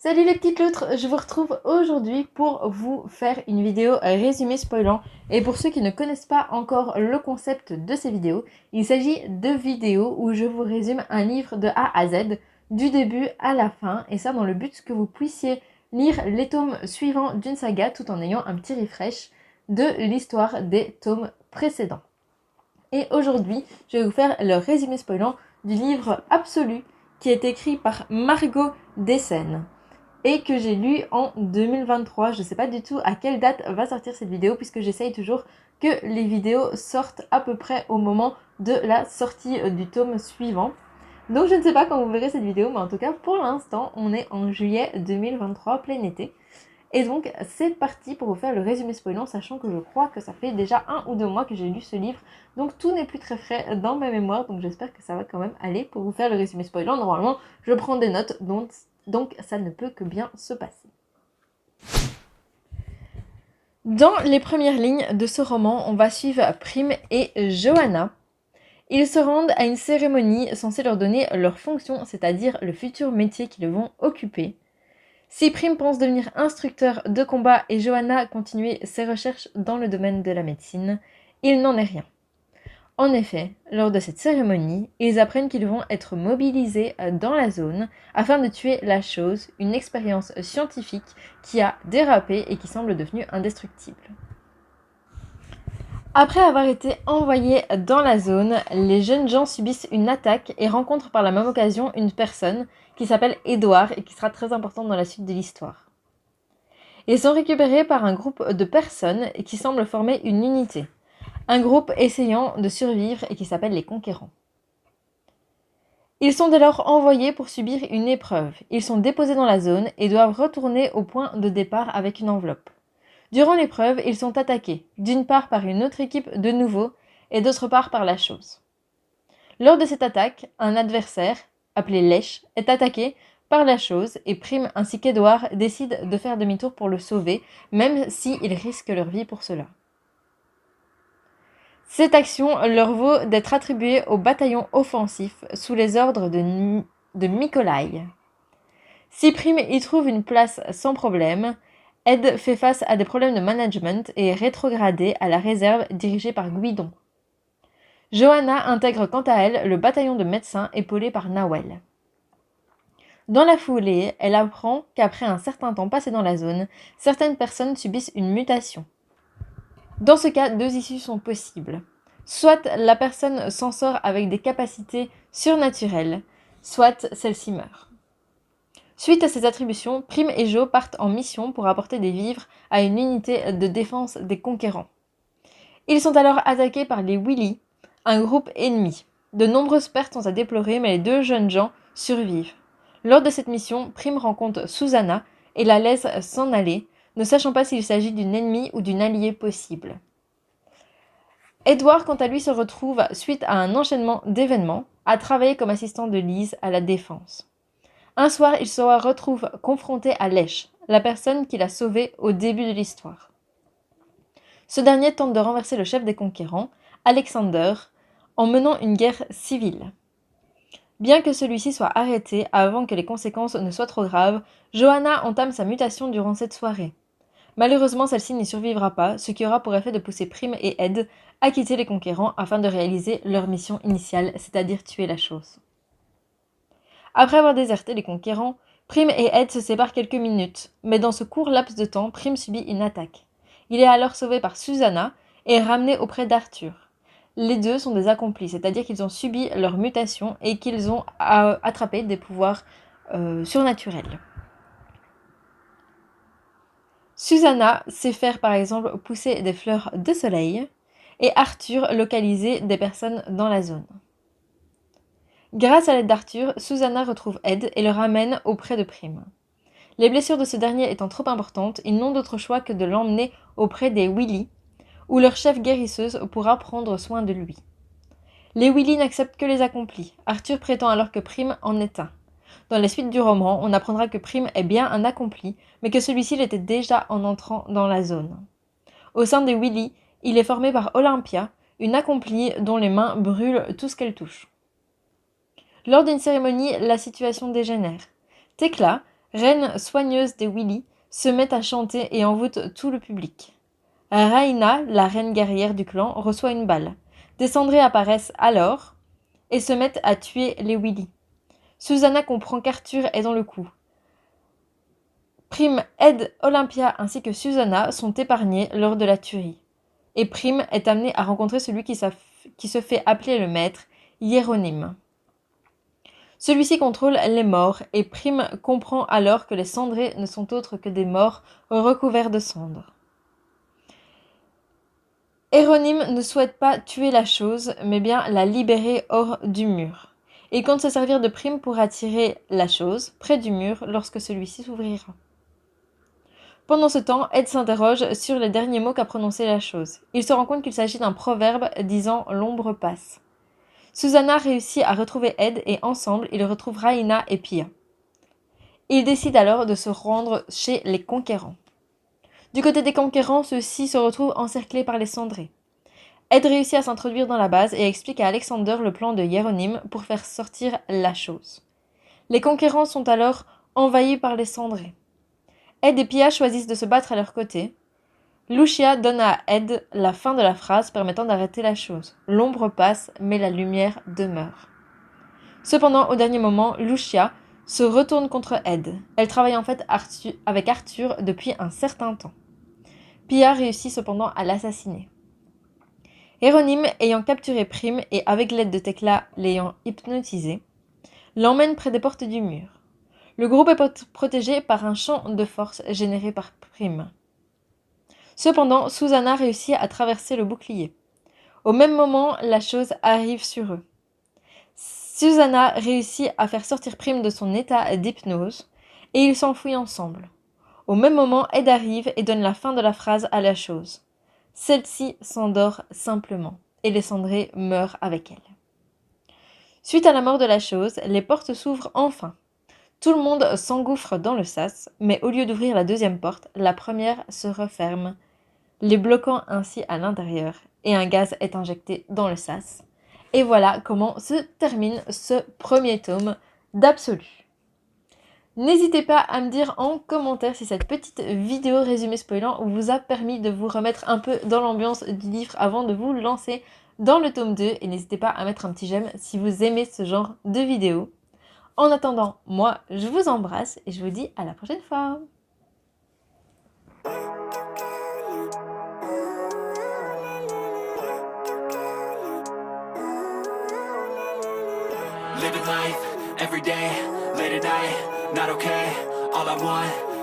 Salut les petites loutres, je vous retrouve aujourd'hui pour vous faire une vidéo résumé spoilant. Et pour ceux qui ne connaissent pas encore le concept de ces vidéos, il s'agit de vidéos où je vous résume un livre de A à Z, du début à la fin, et ça dans le but que vous puissiez lire les tomes suivants d'une saga tout en ayant un petit refresh de l'histoire des tomes précédents. Et aujourd'hui, je vais vous faire le résumé spoilant du livre Absolu qui est écrit par Margot Dessen et que j'ai lu en 2023. Je ne sais pas du tout à quelle date va sortir cette vidéo puisque j'essaye toujours que les vidéos sortent à peu près au moment de la sortie du tome suivant. Donc je ne sais pas quand vous verrez cette vidéo, mais en tout cas pour l'instant on est en juillet 2023, plein été. Et donc c'est parti pour vous faire le résumé spoilant, sachant que je crois que ça fait déjà 1 ou 2 mois que j'ai lu ce livre, donc tout n'est plus très frais dans ma mémoire, donc j'espère que ça va quand même aller pour vous faire le résumé spoilant. Normalement je prends des notes, donc ça ne peut que bien se passer. Dans les premières lignes de ce roman, on va suivre Prime et Johanna. Ils se rendent à une cérémonie censée leur donner leur fonction, c'est-à-dire le futur métier qu'ils vont occuper. Si Prime pense devenir instructeur de combat et Johanna continuer ses recherches dans le domaine de la médecine, il n'en est rien. En effet, lors de cette cérémonie, ils apprennent qu'ils vont être mobilisés dans la zone afin de tuer la chose, une expérience scientifique qui a dérapé et qui semble devenue indestructible. Après avoir été envoyés dans la zone, les jeunes gens subissent une attaque et rencontrent par la même occasion une personne qui s'appelle Edouard et qui sera très importante dans la suite de l'histoire. Ils sont récupérés par un groupe de personnes qui semblent former une unité. Un groupe essayant de survivre et qui s'appelle les Conquérants. Ils sont dès lors envoyés pour subir une épreuve. Ils sont déposés dans la zone et doivent retourner au point de départ avec une enveloppe. Durant l'épreuve, ils sont attaqués, d'une part par une autre équipe de nouveau et d'autre part par la chose. Lors de cette attaque, un adversaire, appelé Lèche, est attaqué par la chose et Prime ainsi qu'Edouard décident de faire demi-tour pour le sauver, même s'ils risquent leur vie pour cela. Cette action leur vaut d'être attribués au bataillon offensif sous les ordres de Mykolaï. Si Prime y trouve une place sans problème, Ed fait face à des problèmes de management et est rétrogradé à la réserve dirigée par Guidon. Johanna intègre quant à elle le bataillon de médecins épaulé par Nawel. Dans la foulée, elle apprend qu'après un certain temps passé dans la zone, certaines personnes subissent une mutation. Dans ce cas, 2 issues sont possibles. Soit la personne s'en sort avec des capacités surnaturelles, soit celle-ci meurt. Suite à ces attributions, Prime et Jo partent en mission pour apporter des vivres à une unité de défense des Conquérants. Ils sont alors attaqués par les Willy, un groupe ennemi. De nombreuses pertes sont à déplorer, mais les 2 jeunes gens survivent. Lors de cette mission, Prime rencontre Susanna et la laisse s'en aller, ne sachant pas s'il s'agit d'une ennemie ou d'une alliée possible. Edouard, quant à lui, se retrouve, suite à un enchaînement d'événements, à travailler comme assistant de Lise à la défense. Un soir, il se retrouve confronté à Lèche, la personne qui l'a sauvé au début de l'histoire. Ce dernier tente de renverser le chef des Conquérants, Alexander, en menant une guerre civile. Bien que celui-ci soit arrêté avant que les conséquences ne soient trop graves, Johanna entame sa mutation durant cette soirée. Malheureusement, celle-ci n'y survivra pas, ce qui aura pour effet de pousser Prime et Ed à quitter les Conquérants afin de réaliser leur mission initiale, c'est-à-dire tuer la chose. Après avoir déserté les Conquérants, Prime et Ed se séparent quelques minutes, mais dans ce court laps de temps, Prime subit une attaque. Il est alors sauvé par Susanna et ramené auprès d'Arthur. Les 2 sont des accomplis, c'est-à-dire qu'ils ont subi leur mutation et qu'ils ont attrapé des pouvoirs surnaturels. Susanna sait faire par exemple pousser des fleurs de soleil et Arthur localiser des personnes dans la zone. Grâce à l'aide d'Arthur, Susanna retrouve Ed et le ramène auprès de Prime. Les blessures de ce dernier étant trop importantes, ils n'ont d'autre choix que de l'emmener auprès des Willy, où leur chef guérisseuse pourra prendre soin de lui. Les Willy n'acceptent que les accomplis. Arthur prétend alors que Prime en est un. Dans la suite du roman, on apprendra que Prime est bien un accompli, mais que celui-ci l'était déjà en entrant dans la zone. Au sein des Willy, il est formé par Olympia, une accomplie dont les mains brûlent tout ce qu'elle touche. Lors d'une cérémonie, la situation dégénère. Tekla, reine soigneuse des Willy, se met à chanter et envoûte tout le public. Raina, la reine guerrière du clan, reçoit une balle. Des cendrées apparaissent alors et se mettent à tuer les Willy. Susanna comprend qu'Arthur est dans le coup. Prim, Ed, Olympia ainsi que Susanna sont épargnés lors de la tuerie. Et Prim est amené à rencontrer celui qui se fait appeler le maître, Hieronyme. Celui-ci contrôle les morts et Prim comprend alors que les cendrés ne sont autres que des morts recouverts de cendres. Hieronyme ne souhaite pas tuer la chose, mais bien la libérer hors du mur. Il compte se servir de Prim pour attirer la chose près du mur lorsque celui-ci s'ouvrira. Pendant ce temps, Ed s'interroge sur les derniers mots qu'a prononcé la chose. Il se rend compte qu'il s'agit d'un proverbe disant « l'ombre passe ». Susanna réussit à retrouver Ed et ensemble, ils retrouvent Raina et Pia. Ils décident alors de se rendre chez les conquérants. Du côté des conquérants, ceux-ci se retrouvent encerclés par les cendrés. Ed réussit à s'introduire dans la base et explique à Alexander le plan de Hieronyme pour faire sortir la chose. Les conquérants sont alors envahis par les cendrés. Ed et Pia choisissent de se battre à leur côté. Lucia donne à Ed la fin de la phrase permettant d'arrêter la chose. L'ombre passe, mais la lumière demeure. Cependant, au dernier moment, Lucia se retourne contre Ed. Elle travaille en fait avec Arthur depuis un certain temps. Pia réussit cependant à l'assassiner. Hieronyme, ayant capturé Prim et avec l'aide de Tekla l'ayant hypnotisé, l'emmène près des portes du mur. Le groupe est protégé par un champ de force généré par Prim. Cependant, Susanna réussit à traverser le bouclier. Au même moment, la chose arrive sur eux. Susanna réussit à faire sortir Prim de son état d'hypnose et ils s'enfuient ensemble. Au même moment, Ed arrive et donne la fin de la phrase à la chose. Celle-ci s'endort simplement et les cendrés meurent avec elle. Suite à la mort de la chose, les portes s'ouvrent enfin. Tout le monde s'engouffre dans le sas, mais au lieu d'ouvrir la deuxième porte, la première se referme, les bloquant ainsi à l'intérieur, et un gaz est injecté dans le sas. Et voilà comment se termine ce premier tome d'Absolu. N'hésitez pas à me dire en commentaire si cette petite vidéo résumé spoilant vous a permis de vous remettre un peu dans l'ambiance du livre avant de vous lancer dans le tome 2. Et n'hésitez pas à mettre un petit j'aime si vous aimez ce genre de vidéo. En attendant, moi, je vous embrasse et je vous dis à la prochaine fois. Living life, every day, late at night, not okay. All I want